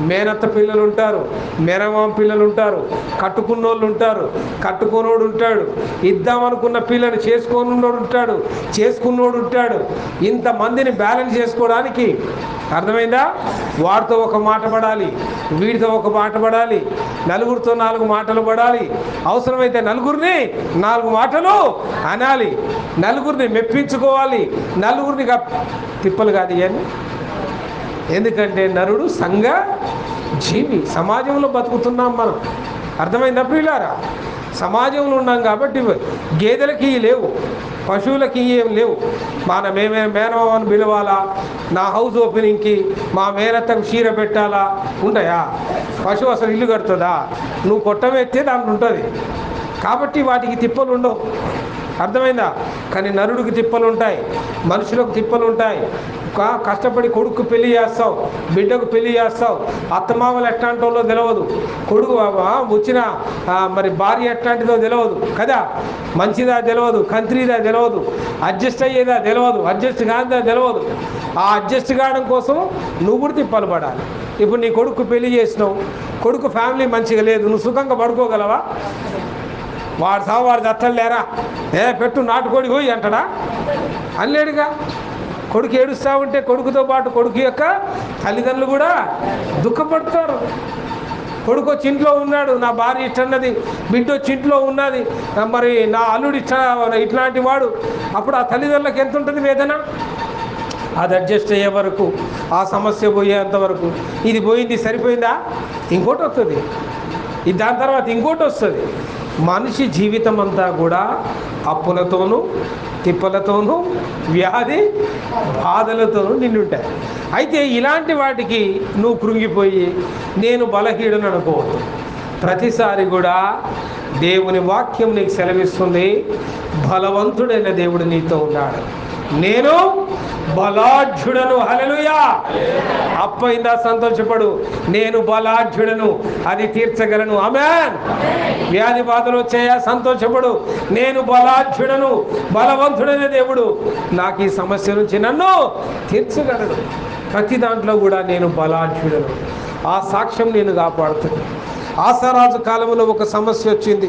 మేనత్త పిల్లలు ఉంటారు, మేనమామ పిల్లలు ఉంటారు, కట్టుకున్నోళ్ళు ఉంటారు, కట్టుకున్నోడు ఉంటాడు, ఇద్దామనుకున్న పిల్లని చేసుకోనున్నోడు ఉంటాడు, చేసుకున్నోడు ఉంటాడు. ఇంతమందిని బ్యాలెన్స్ చేసుకోవడానికి అర్థమైందా? వాడితో ఒక మాట పడాలి, వీడితో ఒక మాట పడాలి, నలుగురితో 4 మాటలు పడాలి, అవసరమైతే నలుగురిని 4 మాటలు అనాలి, నలుగురిని మెప్పించుకోవాలి, నలుగురిని తిప్పలు కాదు ఇవన్నీ. ఎందుకంటే నరుడు సంఘ జీవి. సమాజంలో బతుకుతున్నాం మనం. అర్థమైందా ప్రియులారా? సమాజంలో ఉన్నాం కాబట్టి గేదెలకి లేవు, పశువులకి ఏం లేవు. మేనమామని పిలవాలా, నా హౌస్ ఓపెనింగ్కి మా మేనత్తకు చీర పెట్టాలా, ఉంటాయా? పశువు అసలు ఇల్లు కడుతుందా? నువ్వు కొట్టమెత్తే దాంట్లో ఉంటుంది. కాబట్టి వాటికి తిప్పలు ఉండవు. అర్థమైందా? కానీ నరుడికి తిప్పలు ఉంటాయి, మనుషులకు తిప్పలు ఉంటాయి. కష్టపడి కొడుకు పెళ్లి చేస్తావు, బిడ్డకు పెళ్లి చేస్తావు, అత్తమామలు ఎట్లాంటి వాళ్ళో తెలియదు, కొడుకు వచ్చిన మరి భార్య ఎట్లాంటిదో తెలియదు కదా, మంచిదా తెలియదు, కంత్రీదా తెలియదు, అడ్జస్ట్ అయ్యేదా తెలియదు, అడ్జస్ట్ కాదా తెలియదు. ఆ అడ్జస్ట్ కావడం కోసం నువ్వు కూడా తిప్పలు పడాలి. ఇప్పుడు నీ కొడుకు పెళ్లి చేసినావు, కొడుకు ఫ్యామిలీ మంచిగా లేదు, నువ్వు సుఖంగా పడుకోగలవా? వాడు దత్తలు లేరా, పెట్టు నాటుకోడి పోయి అంటాడా? అనలేడుగా. కొడుకు ఏడుస్తూ ఉంటే కొడుకుతో పాటు కొడుకు యొక్క తల్లిదండ్రులు కూడా దుఃఖపడతారు. కొడుకు వచ్చి ఇంట్లో ఉన్నాడు, నా భార్య ఇష్టన్నది, బిడ్డ వచ్చి ఇంట్లో ఉన్నది, మరి నా అల్లుడు ఇట్లాంటి వాడు, అప్పుడు ఆ తల్లిదండ్రులకు ఎంత ఉంటుంది వేదన? అది అడ్జస్ట్ అయ్యే వరకు, ఆ సమస్య పోయేంత వరకు, ఇది పోయింది సరిపోయిందా, ఇంకోటి వస్తుంది, ఇది దాని తర్వాత ఇంకోటి వస్తుంది. మనిషి జీవితం అంతా కూడా అప్పులతోనూ, తిప్పలతోనూ, వ్యాధి బాధలతోనూ నిండుంటాయి. అయితే ఇలాంటి వాటికి నువ్వు కృంగిపోయి నేను బలహీనను అనుకోవద్దు. ప్రతిసారి కూడా దేవుని వాక్యం నీకు సెలవిస్తుంది, బలవంతుడైన దేవుడు నీతో ఉన్నాడు, నేను బలాఢ్యుడను. హల్లెలూయా! అప్పయిందా? సంతోషపడు. నేను బలాఢ్యుడను, అది తీర్చగలను. ఆమేన్. వ్యాధి బాధలు వచ్చాయా? సంతోషపడు. నేను బలాఢ్యుడను, బలవంతుడైన దేవుడు నాకు ఈ సమస్య నుంచి నన్ను తీర్చగలడు. ప్రతి దాంట్లో కూడా నేను బలాఢ్యుడను. ఆ సాక్ష్యం నేను కాపాడుతాను. ఆసారాజు కాలంలో ఒక సమస్య వచ్చింది.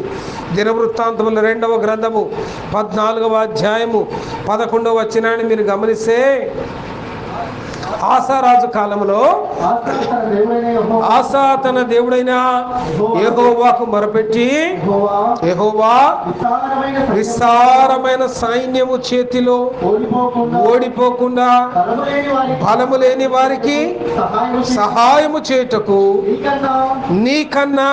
దినవృత్తాంతముల 2వ గ్రంథము 14వ అధ్యాయము 11వ వచనాన్ని మీరు గమనిస్తే, ఆసారాజు కాలంలో ఆసా తన దేవుడైన యెహోవాకు మొరపెట్టి, యెహోవా విస్తారమైన సైన్యము చేతిలో ఓడిపోకుండా బలము లేని వారికి సహాయము చేయుటకు నీకన్నా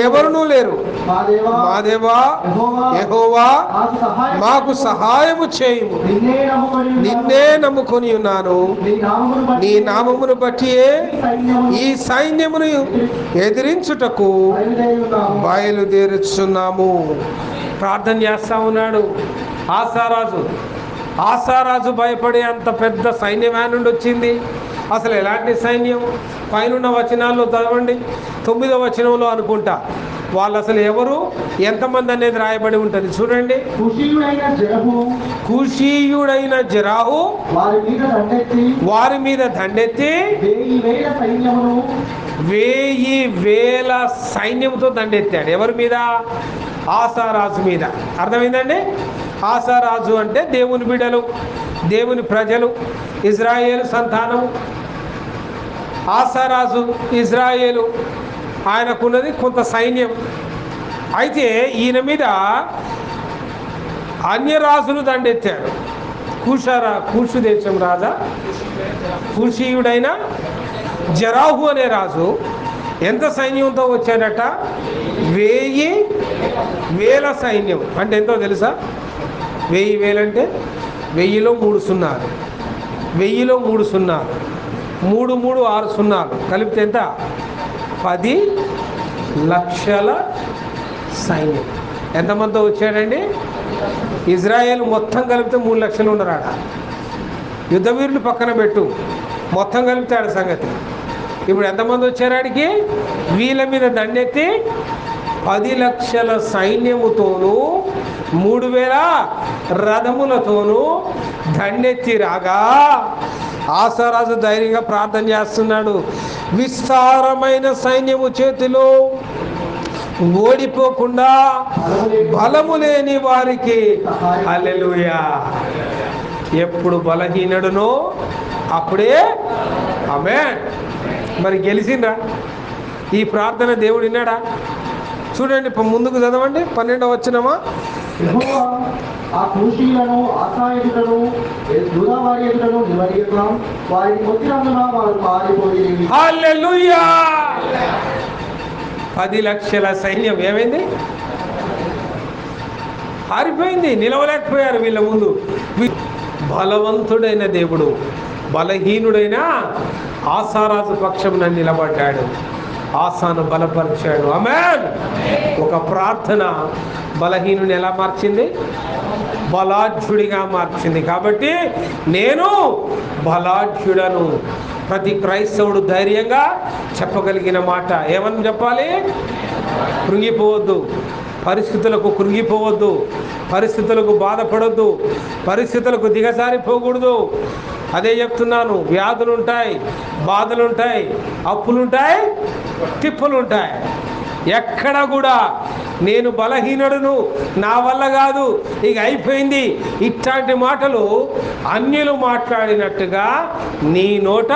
ఎవరునూ లేరు. మా దేవా యెహోవా మాకు సహాయము చేయుము, నిన్నే నమ్ముకొని ఉన్నాను, నీ నామమును బట్టియే ఈ సైన్యమును ఎదిరించుటకు బయలుదేరుచున్నాము. ప్రార్థన చేస్తా ఉన్నాడు ఆసారాజు భయపడే అంత పెద్ద సైన్యమే నుండి వచ్చింది. అసలు ఎలాంటి సైన్యం? పైనున్న వచనాల్లో చదవండి, 9వ వచనంలో అనుకుంటా, వాళ్ళు అసలు ఎవరు, ఎంతమంది అనేది రాయబడి ఉంటుంది. చూడండి. కుషీయుడైన జెరాహు వారి మీద దండెత్తి 1000 సైన్యంతో దండెత్తాడు. ఎవరి మీద? ఆసారాజు మీద. అర్థమైందండి? ఆసారాజు అంటే దేవుని బిడ్డలు, దేవుని ప్రజలు, ఇజ్రాయేలు సంతానం. ఆసారాజు ఇజ్రాయేలు, ఆయనకున్నది కొంత సైన్యం. అయితే ఈయన మీద అన్యరాజులు దండెత్తాడు. కూషు దేశం రాజా, కూషీయుడైన జెరాహు అనే రాజు ఎంత సైన్యంతో వచ్చాడట? 1000 సైన్యం. అంటే ఎంతో తెలుసా? 1000 అంటే 1000లో 3 సున్నాలు, 1000లో 3 సున్నాలు, 3 3 6 సున్నాలు కలిపితే ఎంత? 10 లక్షల సైన్యం. ఎంతమందితో వచ్చాడండి? ఇజ్రాయేల్ మొత్తం కలిపితే 3 లక్షలు ఉన్నారు ఆడ. యుద్ధ వీరులు పక్కన పెట్టు, మొత్తం కలిపితే ఆడ సంగతి. ఇప్పుడు ఎంతమంది వచ్చారు ఆడికి? వీళ్ళ మీద దండెత్తి 10 లక్షల సైన్యముతోనూ 3000 రథములతోనూ దండెత్తి రాగా ఆసారాజు ధైర్యంగా ప్రార్థన చేస్తున్నాడు. విస్తారమైన సైన్యము చేతిలో ఓడిపోకుండా బలము లేని వారికి హల్లెలూయా. ఎప్పుడు బలహీనుడునో అప్పుడే ఆమేన్. మరి గెలిచిండ్రా? ఈ ప్రార్థన దేవుడు విన్నాడా? చూడండి, ముందుకు చదవండి 12వ వచనమా. యెహోవా ఆ కూషీయులను అసహాయులను యూదావారి ఎదుటను నిలవక వారిని కొట్టినందున వారు పారిపోయి. హల్లెలూయా. 10 లక్షల సైన్యం ఏమైంది? పారిపోయింది. నిలవలేకపోయారు వీళ్ళ ముందు. బలవంతుడైన దేవుడు బలహీనుడైన ఆసారాజు పక్షమున నిలబడ్డాడు. ఆసాను బలపరిచాడు. ఆమేన్. ఒక ప్రార్థన బలహీనుని ఎలా మార్చింది? బలాఢ్యుడిగా మార్చింది. కాబట్టి నేను బలాఢ్యుడను. ప్రతి క్రైస్తవుడు ధైర్యంగా చెప్పగలిగిన మాట ఏమని చెప్పాలి? కృంగిపోవద్దు, పరిస్థితులకు కృంగిపోవద్దు, పరిస్థితులకు బాధపడొద్దు, పరిస్థితులకు దిగజారిపోకూడదు. అదే చెప్తున్నాను. వ్యాధులుంటాయి, బాధలుంటాయి, అప్పులుంటాయి, తిప్పులుంటాయి. ఎక్కడ కూడా నేను బలహీనుడును, నా వల్ల కాదు, ఇక అయిపోయింది, ఇట్లాంటి మాటలు అన్యులు మాట్లాడినట్టుగా నీ నోట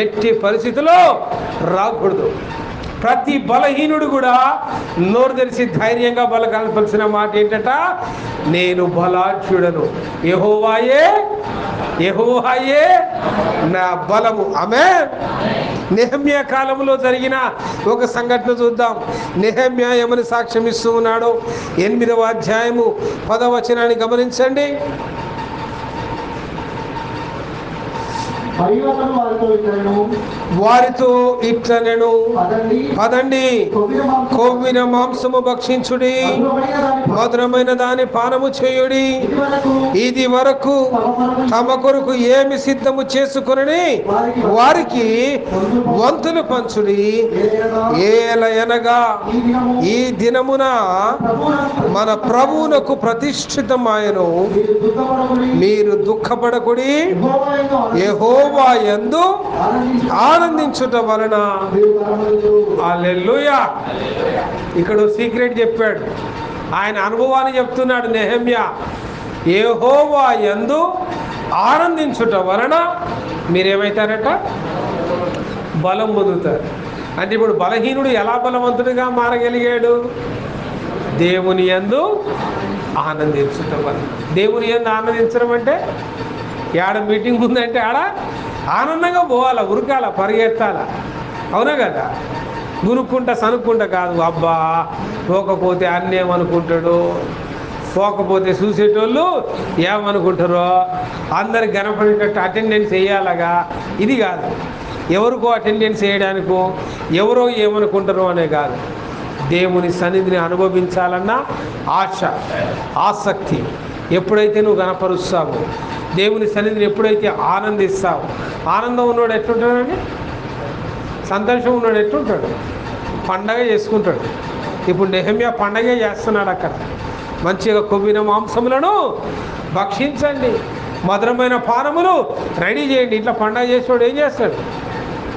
ఎట్టి పరిస్థితిలో రాకూడదు. ప్రతి బలహీనుడు కూడా నోరు తెరిచి ధైర్యంగా బలకల్పాల్సిన మాట ఏంటట? నేను బలాఢ్యుడను, యెహోవాయే యెహోవాయే నా బలము. ఆమేన్. నెహెమ్యా కాలంలో జరిగిన ఒక సంఘటన చూద్దాం. నెహెమ్యా ఏమని సాక్ష్యం ఇస్తూ ఉన్నాడో 8వ అధ్యాయము 10వ వచనాన్ని గమనించండి. వారితో ఇట్లనెను, పదండి, కొవ్విన మాంసము భక్షించుడి, మధురమైన దాని పానము చేయుడి. ఇది వరకు తమ కొరకు ఏమి సిద్ధము చేసుకుని వారికి వంతులు పంచుడి. ఏలయనగా ఈ దినమున మన ప్రభువునకు ప్రతిష్ఠితమాయను. మీరు దుఃఖపడకుడి, యెహోవా యందు ఆనందించుట వలన. హల్లెలూయా. ఇక్కడ సీక్రెట్ చెప్పాడు. ఆయన అనుభవాన్ని చెప్తున్నాడు నెహెమ్యా. యెహోవా యందు ఆనందించుట వలన మీరేమవుతారట? బలం పొందుతారు. అంటే ఇప్పుడు బలహీనుడు ఎలా బలవంతుడిగా మారగలిగాడు? దేవుని యందు ఆనందించుట వలన. దేవుని యందు ఆనందించడం అంటే ఆడ మీటింగ్ ఉందంటే ఆడ ఆనందంగా పోవాలా, ఉరకాల, పరిగెత్తాల. అవునా కదా? గురుక్కుంటా సనుక్కుంటా కాదు. అబ్బా పోకపోతే అన్నేమనుకుంటాడు, పోకపోతే చూసేటోళ్ళు ఏమనుకుంటారో, అందరికి కనపడేటట్టు అటెండెన్స్ వేయాలగా. ఇది కాదు. ఎవరికో అటెండెన్స్ వేయడానికో, ఎవరో ఏమనుకుంటారో అనే కాదు. దేవుని సన్నిధిని అనుభవించాలన్న ఆశ, ఆసక్తి ఎప్పుడైతే నువ్వు కనపరుస్తావో, దేవుని సన్నిధిని ఎప్పుడైతే ఆనందిస్తావో, ఆనందం ఉన్నవాడు ఎట్లుంటాడండి? సంతోషం ఉన్నవాడు ఎట్లుంటాడు? పండగ చేసుకుంటాడు. ఇప్పుడు నెహెమ్యా పండగే చేస్తున్నాడు. అక్కడ మంచిగా కొవ్విన మాంసములను భక్షించండి, మధురమైన పానములు రెడీ చేయండి. ఇట్లా పండగ చేసేవాడు ఏం చేస్తాడు?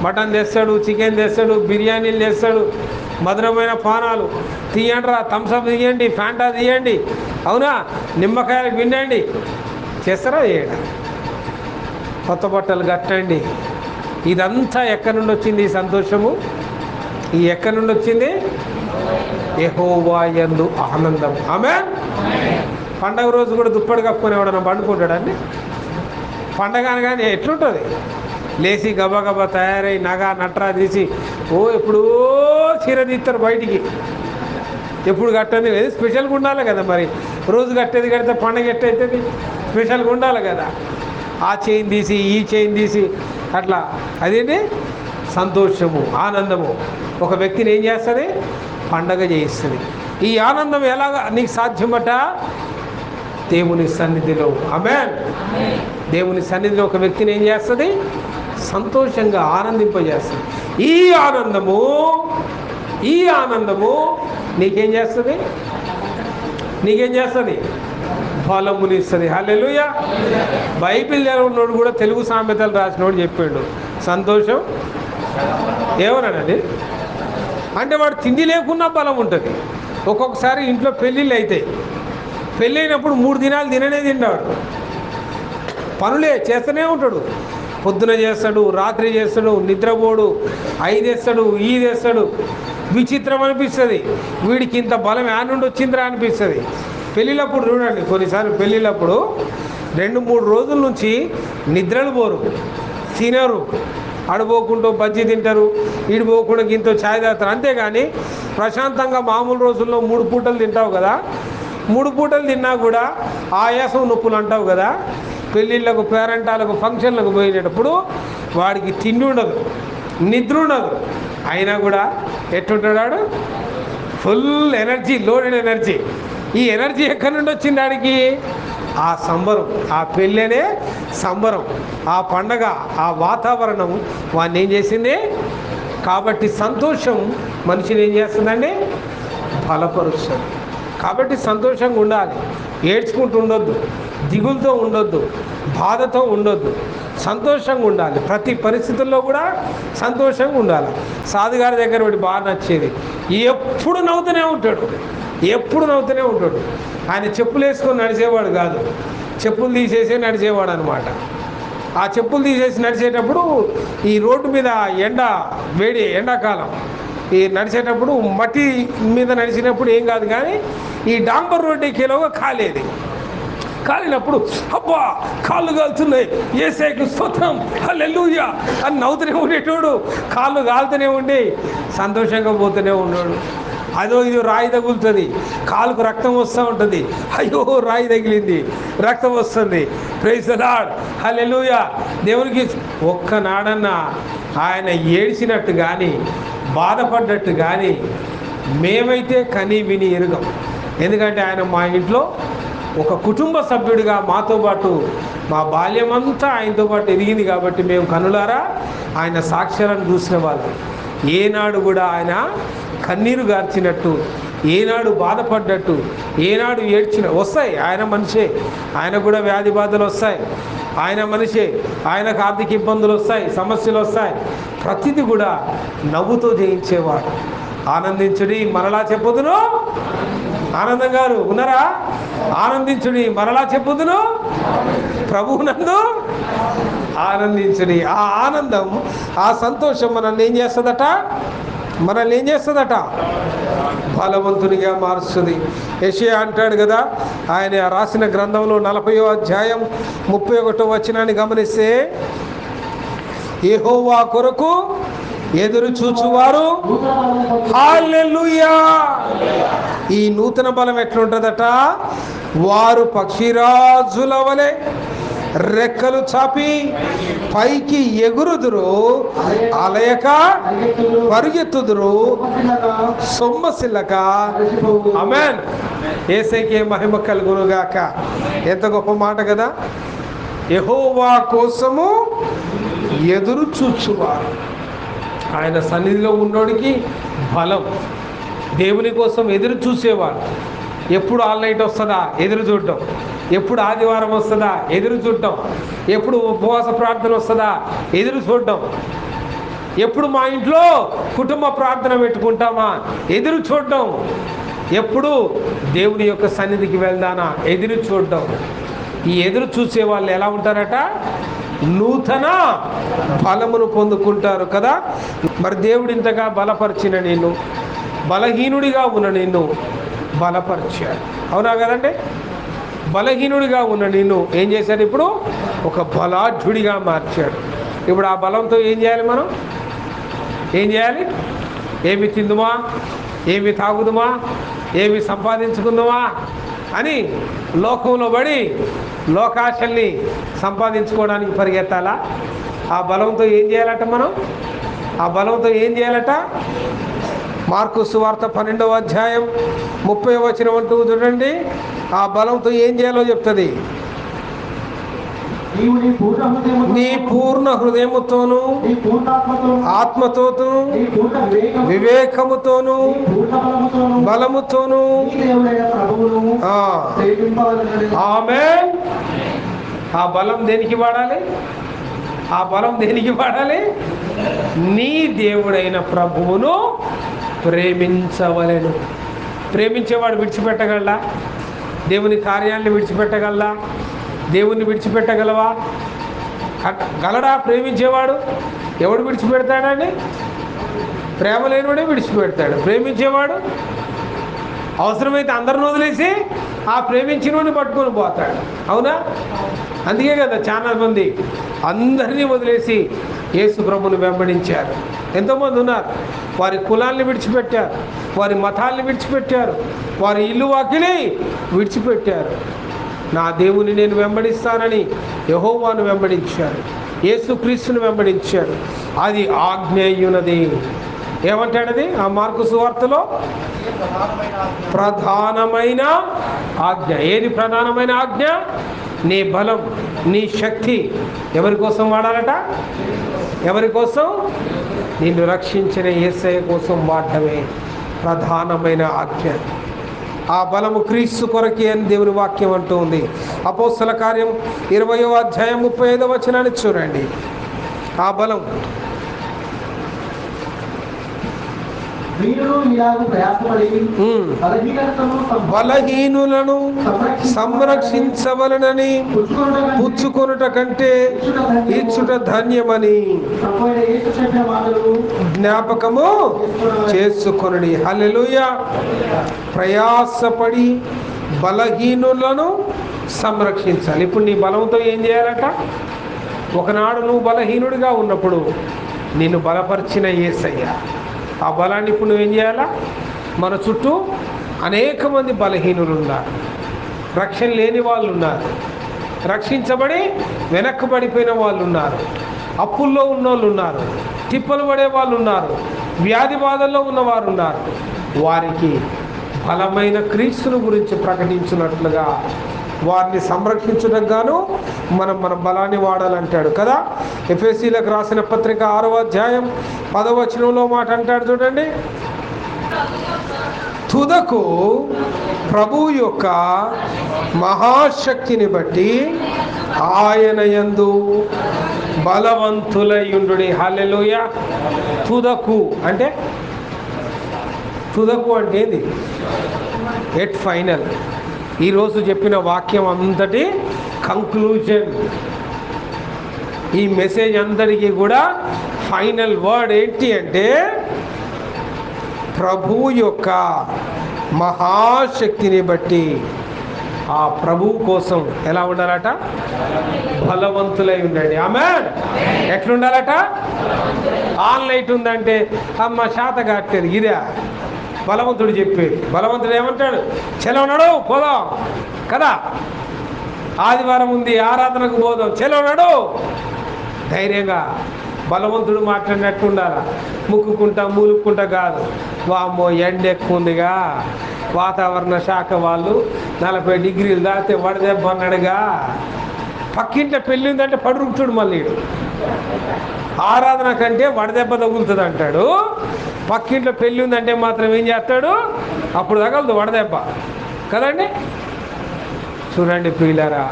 మటన్ తెస్తాడు, చికెన్ తెస్తాడు, బిర్యానీలు తెస్తాడు, మధురమైన పానాలు తీయండి రా, థమ్స్అప్ తీయండి, ఫ్యాంటా తీయండి, అవునా, నిమ్మకాయలు పిండండి. చేస్తారా? చేయడం. కొత్త బట్టలు కట్టండి. ఇదంతా ఎక్కడి నుండి వచ్చింది ఈ సంతోషము? ఈ ఎక్కడి నుండి వచ్చింది? యెహోవా యందు ఆనందం. ఆమేన్. పండగ రోజు కూడా దుప్పటి కప్పుకొని ఎవడన్నా పండుకుంటాడండి? పండగ అనగానే ఎట్లుంటుంది? లేచి గబగబా తయారై నగా నట్రా తీసి ఎప్పుడో చీర తీస్తారు బయటికి. ఎప్పుడు కట్టండి లేదు, స్పెషల్గా ఉండాలి కదా. మరి రోజు కట్టేది కడితే పండగ ఎట్టయితుంది? స్పెషల్గా ఉండాలి కదా. ఆ చైన్ తీసి ఈ చైన్ తీసి అట్లా. అదేంటి? సంతోషము, ఆనందము ఒక వ్యక్తిని ఏం చేస్తుంది? పండగ చేయిస్తుంది. ఈ ఆనందం ఎలాగా నీకు సాధ్యమట? దేవుని సన్నిధిలో. ఆమేన్. దేవుని సన్నిధిలో ఒక వ్యక్తిని ఏం చేస్తుంది? సంతోషంగా ఆనందింపజేస్తుంది. ఈ ఆనందము నీకేం చేస్తుంది? బలమునిస్తుంది. హల్లెలూయా. బైబిల్ చదివినోడు కూడా తెలుగు సామెతలు రాసినోడు చెప్పాడు, సంతోషం ఏమన్నాడండి అంటే వాడు తిండి లేకున్నా బలం ఉంటుంది. ఒక్కొక్కసారి ఇంట్లో పెళ్ళిళ్ళు అవుతాయి. పెళ్ళైనప్పుడు 3 దినాలు తింటాడు, పనులే చేస్తూనే ఉంటాడు. పొద్దున చేస్తాడు, రాత్రి చేస్తాడు, నిద్రపోడు, ఐదేస్తాడు, ఈదేస్తాడు. విచిత్రం అనిపిస్తుంది. వీడికి ఇంత బలం ఆ నుండి వచ్చిందిరా అనిపిస్తుంది. పెళ్ళిళ్ళప్పుడు చూడండి, కొన్నిసార్లు పెళ్ళిళ్ళప్పుడు 2-3 రోజుల నుంచి నిద్రలు పోరు, తినరు. ఆడిపోకుండా బజ్జీ తింటారు, ఈడిపోకుండా ఇంతో ఛాయ్ తాగుతారు. అంతేగాని ప్రశాంతంగా మామూలు రోజుల్లో 3 పూటలు తింటావు కదా, 3 పూటలు తిన్నా కూడా ఆయాసం నొప్పులు అంటావు కదా. పెళ్ళిళ్ళకు, పేరంటాలకు, ఫంక్షన్లకు పోయేటప్పుడు వాడికి తిండి ఉండదు, నిద్ర ఉండదు. అయినా కూడా ఎట్టుంటాడు? Full energy, loaded energy. ఈ ఎనర్జీ ఎక్కడి నుండి వచ్చింది వాడికి? ఆ సంబరం, ఆ పెళ్ళనే సంబరం, ఆ పండగ, ఆ వాతావరణం వాడిని ఏం చేసింది? కాబట్టి సంతోషం మనిషిని ఏం చేస్తుందండి? బలపరుస్తుంది. కాబట్టి సంతోషంగా ఉండాలి. ఏడ్చుకుంటూ ఉండొద్దు, దిగులతో ఉండొద్దు, బాధతో ఉండొద్దు, సంతోషంగా ఉండాలి. ప్రతి పరిస్థితుల్లో కూడా సంతోషంగా ఉండాలి. సాధుగారి దగ్గర ఒకటి బాగా నచ్చేది, ఎప్పుడు నవ్వుతూనే ఉంటాడు. ఆయన చెప్పులు వేసుకొని నడిచేవాడు కాదు, చెప్పులు తీసేసి నడిచేవాడు అనమాట. ఆ చెప్పులు తీసేసి నడిచేటప్పుడు ఈ రోడ్డు మీద ఎండాకాలం ఈ నడిచేటప్పుడు మట్టి మీద నడిచినప్పుడు ఏం కాదు, కానీ ఈ డాంబర్ రోడ్డు ఎక్కేలోగా కాలినప్పుడు అబ్బా కాళ్ళు కాలుతున్నాయి, యేసయ్యకు స్తోత్రం, హల్లెలూయా అని నవ్వుతూనే ఉండేటోడు. కాళ్ళు కాలుతూనే ఉండి సంతోషంగా పోతూనే ఉన్నాడు. అదో ఇదో రాయి తగులుతుంది, కాలుకు రక్తం వస్తూ ఉంటుంది. అయ్యో రాయి తగిలింది, రక్తం వస్తుంది. ప్రైజ్ ది లార్డ్, హల్లెలూయా. దేవునికి ఒక్కనాడన్నా ఆయన ఏడ్చినట్టు కానీ బాధపడ్డట్టు కానీ మేమైతే కని విని ఎరుగం. ఎందుకంటే ఆయన మా ఇంట్లో ఒక కుటుంబ సభ్యుడిగా మాతో పాటు మా బాల్యమంతా ఆయనతో పాటు ఎదిగింది. కాబట్టి మేము కనులారా ఆయన సాక్ష్యాలను చూసిన వాళ్ళు. ఏనాడు కూడా ఆయన కన్నీరు గార్చినట్టు, ఏనాడు బాధపడ్డట్టు, ఏనాడు వస్తాయి. ఆయన మనిషే, ఆయన కూడా వ్యాధి బాధలు వస్తాయి. ఆయన మనిషే, ఆయనకు ఆర్థిక ఇబ్బందులు వస్తాయి, సమస్యలు వస్తాయి. ప్రతిదీ కూడా నవ్వుతో జయించేవాడు. ఆనందించుడి మరలా చెప్పుదును. ఆనందం గారు ఉన్నారా? ఆనందించుడి మరలా చెప్పుదును, ప్రభువునందు ఆనందించుడి. ఆ ఆనందం, ఆ సంతోషం మనల్ని ఏం చేస్తుందట? బలవంతునిగా మారుస్తుంది. యెషయా అంటాడు కదా, ఆయన రాసిన గ్రంథంలో 40వ అధ్యాయం 31వ వచనాన్ని గమనిస్తే, యెహోవా కొరకు ఎదురు చూచువారు హల్లెలూయా. ఈ నూతన బలం ఎట్లుంటుందట? వారు పక్షిరాజుల వలె రెక్కలు చాపి పైకి ఎగురుదురు, అలయక పరిగెత్తుదురు, సొమ్మసిల్లక. ఆమేన్. యేసయ్యకే మహిమ కలుగునుగాక. ఎంత గొప్ప మాట కదా. యెహోవా కోసము ఎదురు చూచువారు. ఆయన సన్నిధిలో ఉన్నోడికి బలం. దేవుని కోసం ఎదురు చూసేవాడు. ఎప్పుడు ఆల్ నైట్ వస్తుందా ఎదురు చూడటం, ఎప్పుడు ఆదివారం వస్తుందా ఎదురు చూడటం, ఎప్పుడు ఉపవాస ప్రార్థన వస్తుందా ఎదురు చూడటం, ఎప్పుడు మా ఇంట్లో కుటుంబ ప్రార్థన పెట్టుకుంటామా ఎదురు చూడటం, ఎప్పుడు దేవుని యొక్క సన్నిధికి వెళ్దానా ఎదురు చూడటం. ఈ ఎదురు చూసే వాళ్ళు ఎలా ఉంటారట? నూతన బలమును పొందుకుంటారు కదా. మరి దేవుడు ఇంతగా బలపరిచిన నిన్ను, బలహీనుడిగా ఉన్న నిన్ను బలపరిచాడు. అవునా కదండి? బలహీనుడిగా ఉన్న నిన్ను ఏం చేశాడు? ఇప్పుడు ఒక బలాఢ్యుడిగా మార్చాడు. ఇప్పుడు ఆ బలంతో ఏం చేయాలి? మనం ఏం చేయాలి? ఏమి తిందుమా, ఏమి తాగుదుమా, ఏమి సంపాదించుకుందామా అని లోకంలో పడి లోకాశల్ని సంపాదించుకోవడానికి పరిగెత్తాలా? ఆ బలంతో ఏం చేయాలట? మనం ఆ బలంతో ఏం చేయాలట? మార్కు సువార్త 12వ అధ్యాయం 30వ వచనం అంటూ చూడండి. ఆ బలంతో ఏం చేయాలో చెప్తుంది. నీవు నీ పూర్ణ హృదయముతోను ఆత్మతోను వివేకముతోను బలముతోను ఆమేన్. ఆ బలం దేనికి వాడాలి? ఆ బలం దేనికి వాడాలి? నీ దేవుడైన ప్రభువును ప్రేమించవలెను. ప్రేమించేవాడు విడిచిపెట్టగలడా? దేవుని కార్యాలను విడిచిపెట్టగలడా? దేవుణ్ణి విడిచిపెట్టగలవా? గలడా? ప్రేమించేవాడు ఎవడు విడిచిపెడతాడండి? ప్రేమ లేనివాడే విడిచిపెడతాడు. ప్రేమించేవాడు అవసరమైతే అందరిని వదిలేసి ఆ ప్రేమించినోడిని పట్టుకొని పోతాడు. అవునా? అందుకే కదా చాలా మంది అందరినీ వదిలేసి యేసు ప్రభుని వెంబడించారు. ఎంతోమంది ఉన్నారు. వారి కులాన్ని విడిచిపెట్టారు, వారి మతాల్ని విడిచిపెట్టారు, వారి ఇల్లు వాకిలి విడిచిపెట్టారు. నా దేవుని నేను వెంబడిస్తానని యెహోవాను వెంబడించారు, యేసుక్రీస్తుని వెంబడించారు. అది ఆజ్ఞేయునది. ఏమంటాడది ఆ మార్కు సువార్తలో? ప్రధానమైన ఆజ్ఞ. ఏది ప్రధానమైన ఆజ్ఞ? నీ బలం, నీ శక్తి ఎవరి కోసం వాడాలట? ఎవరి కోసం? నిన్ను రక్షించిన యేసయ్య కోసం వాడటమే ప్రధానమైన ఆజ్ఞ. ఆ బలము క్రీస్తు కొరకే అని దేవుని వాక్యం అంటూ ఉంది. అపోస్తల కార్యం 20వ అధ్యాయం 35వ వచనాన్ని చూడండి. ఆ బలం బలహీనులను సంరక్షించవలనని పుచ్చుకొనుట కంటే ఇచ్చుట ధన్యమని జ్ఞాపకము చేసుకొనుడి. హల్లెలూయా. ప్రయాసపడి బలహీనులను సంరక్షించాలి. ఇప్పుడు నీ బలంతో ఏం చేయాలట? ఒకనాడు నువ్వు బలహీనుడిగా ఉన్నప్పుడు నిన్ను బలపరిచిన యేసయ్య ఆ బలాన్ని ఇప్పుడు నువ్వేం చేయాలా? మన చుట్టూ అనేక మంది బలహీనులు ఉన్నారు, రక్షణ లేని వాళ్ళు ఉన్నారు, రక్షించబడి వెనక్కి పడిపోయిన వాళ్ళు ఉన్నారు, అప్పుల్లో ఉన్నోళ్ళు ఉన్నారు, తిప్పలు పడే వాళ్ళు ఉన్నారు, వ్యాధి బాధల్లో ఉన్నవారు ఉన్నారు. వారికి బలమైన క్రీస్తుని గురించి ప్రకటించినట్లుగా వారిని సంరక్షించడానికి గాను మన బలాన్ని వాడాలంటాడు కదా. ఎఫెసీలకు రాసిన పత్రిక 6వ అధ్యాయం 10వ వచనంలో మాట అంటాడు చూడండి. తుదకు ప్రభువు యొక్క మహాశక్తిని బట్టి ఆయన యందు బలవంతులయుండుడి. హల్లెలూయా. తుదకు అంటే ఏంది? At final. ఈరోజు చెప్పిన వాక్యం అంతటి కంక్లూజన్. ఈ మెసేజ్ అందరికీ కూడా ఫైనల్ వర్డ్ ఏంటి అంటే ప్రభువు యొక్క మహాశక్తిని బట్టి ఆ ప్రభువు కోసం ఎలా ఉండాలట? బలవంతులై ఉండండి. ఆమేన్. ఎట్లుండాలట? ఆల్ నైట్ ఉందంటే అమ్మ శాత కాట్లేదు. ఇదే బలవంతుడు చెప్పేది. బలవంతుడు ఏమంటాడు? చెలవునాడు పోదాం కదా, ఆదివారం ఉంది ఆరాధనకు పోదాం, చెలవునాడు. ధైర్యంగా బలవంతుడు మాట్లాడినట్టు ఉండాలా. ముక్కుకుంటా మూలుక్కుంటా కాదు. వామ్మో ఎండ ఎక్కువ ఉందిగా, వాతావరణ శాఖ వాళ్ళు 40 డిగ్రీలు దాటితే వడదెబ్బ అన్నాడుగా, పక్కింట్లో పెళ్ళి ఉందంటే పడురుకుతాడు. మళ్ళీ ఆరాధన కంటే వడదెబ్బ తగులుతుంది అంటాడు. పక్కింట్లో పెళ్ళి ఉందంటే మాత్రం ఏం చేస్తాడు? అప్పుడు తగలదు వడదెబ్బ కదండి. చూడండి ప్రియులారా,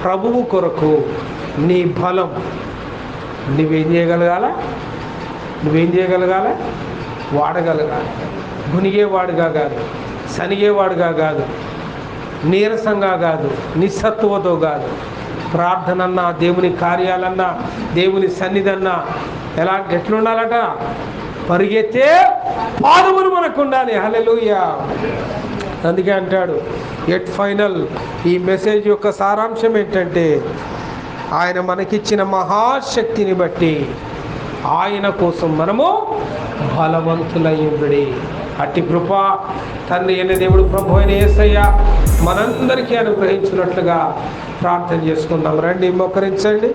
ప్రభువు కొరకు నీ బలం నువ్వేం చేయగలగాల? వాడగలగాలి. గునిగేవాడుగా కాదు, సనిగేవాడుగా కాదు, నీరసంగా కాదు, నిస్సత్తువతో కాదు. ప్రార్థనన్నా, దేవుని కార్యాలన్నా, దేవుని సన్నిధన్నా ఎట్లుండాలట? పరిగెత్తే పాదములు మనకు ఉండాలి. హల్లెలూయా. అందుకే అంటాడు ఎట్ ఫైనల్. ఈ మెసేజ్ యొక్క సారాంశం ఏంటంటే ఆయన మనకిచ్చిన మహాశక్తిని బట్టి ఆయన కోసం మనము బలవంతులయ్యుండుడి. అట్టి కృప తండ్రి అయిన దేవుడు ప్రభు అయిన యేసయ్య మనందరికీ అనుగ్రహించినట్లుగా ప్రార్థన చేసుకుందాం. రండి, మోకరించండి.